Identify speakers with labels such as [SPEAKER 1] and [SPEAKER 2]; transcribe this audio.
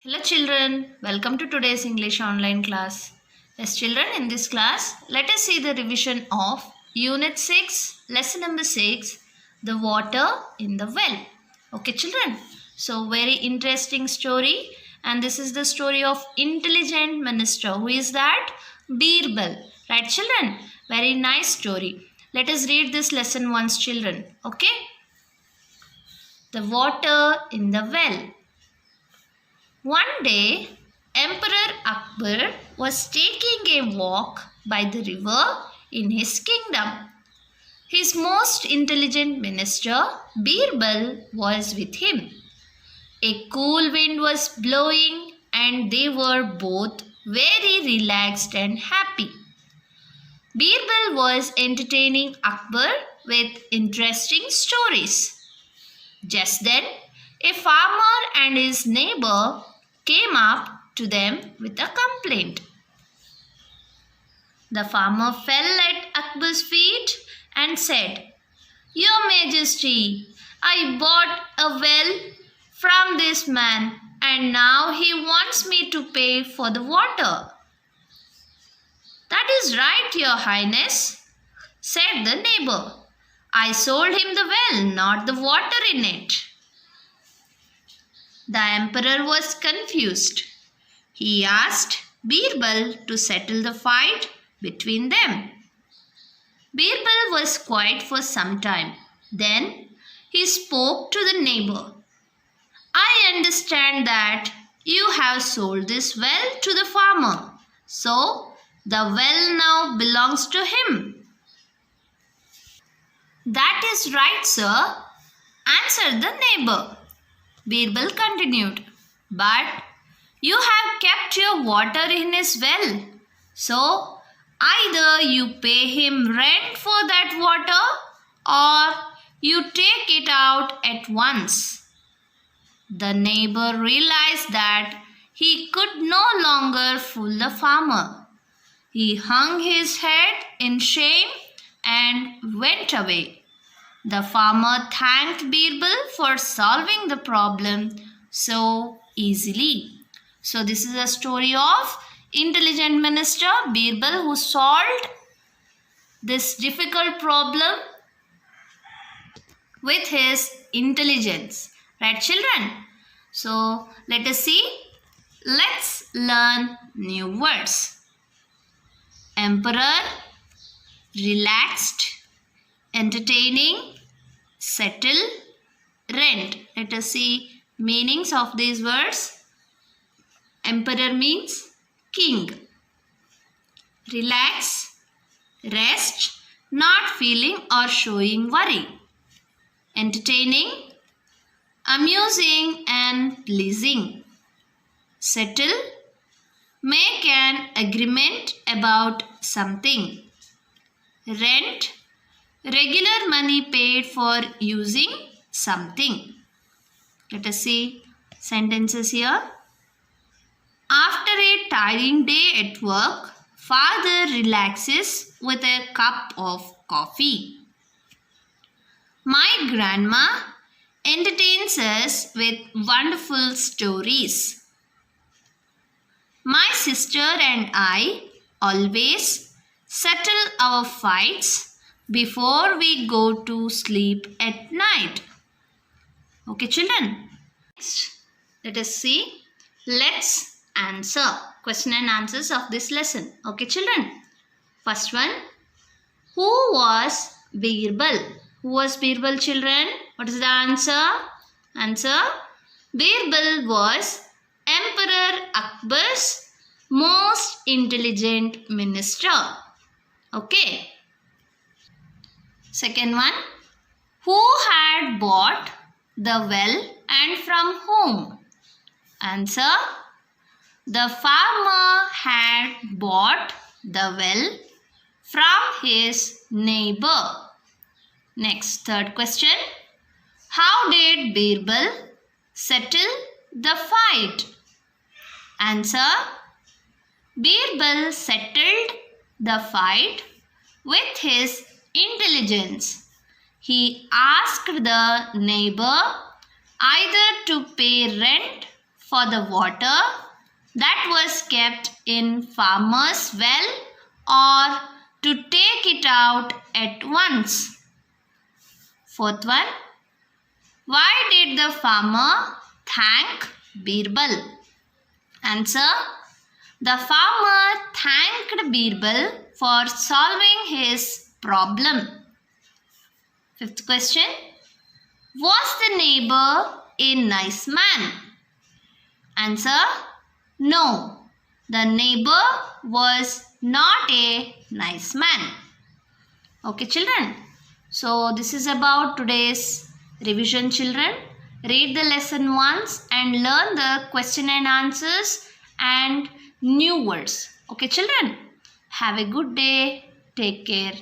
[SPEAKER 1] Hello children, welcome to today's English online class. Yes children, in this class, let us see the revision of Unit 6, Lesson number 6, The Water in the Well. Okay children, so very interesting story, and this is the story of intelligent minister. Who is that? Birbal. Right children? Very nice story. Let us read this lesson once children. Okay? The Water in the Well. One day, Emperor Akbar was taking a walk by the river in his kingdom. His most intelligent minister, Birbal, was with him. A cool wind was blowing, and they were both very relaxed and happy. Birbal was entertaining Akbar with interesting stories. Just then, a farmer and his neighbor came up to them with a complaint. The farmer fell at Akbar's feet and said, "Your Majesty, I bought a well from this man and now he wants me to pay for the water." "That is right, Your Highness," said the neighbor. "I sold him the well, not the water in it." The emperor was confused. He asked Birbal to settle the fight between them. Birbal was quiet for some time. Then he spoke to the neighbor. "I understand that you have sold this well to the farmer, so the well now belongs to him." "That is right, sir," answered the neighbor. Birbal continued, "But you have kept your water in his well, so either you pay him rent for that water or you take it out at once." The neighbor realized that he could no longer fool the farmer. He hung his head in shame and went away. The farmer thanked Birbal for solving the problem so easily. So this is a story of intelligent minister Birbal who solved this difficult problem with his intelligence. Right children? So let us see. Let's learn new words. Emperor, relaxed, entertaining, settle, rent. Let us see meanings of these words. Emperor means king. Relax, rest, not feeling or showing worry. Entertaining, amusing and pleasing. Settle, make an agreement about something. Rent, regular money paid for using something. Let us see sentences here. After a tiring day at work, father relaxes with a cup of coffee. My grandma entertains us with wonderful stories. My sister and I always settle our fights before we go to sleep at night. Okay children. Next, let us see. Let's answer question and answers of this lesson. Okay children. First one. Who was Birbal? Who was Birbal children? What is the answer? Answer. Birbal was Emperor Akbar's most intelligent minister. Okay. Second one, who had bought the well and from whom? Answer, the farmer had bought the well from his neighbor. Next, third question, how did Birbal settle the fight? Answer, Birbal settled the fight with his intelligence. He asked the neighbor either to pay rent for the water that was kept in farmer's well or to take it out at once? Fourth one, why did the farmer thank Birbal? Answer, the farmer thanked Birbal for solving his problem. Fifth question, was the neighbor a nice man? Answer, no, the neighbor was not a nice man. Okay, children. So, this is about today's revision, children. Read the lesson once and learn the question and answers and new words. Okay, children. Have a good day. Take care.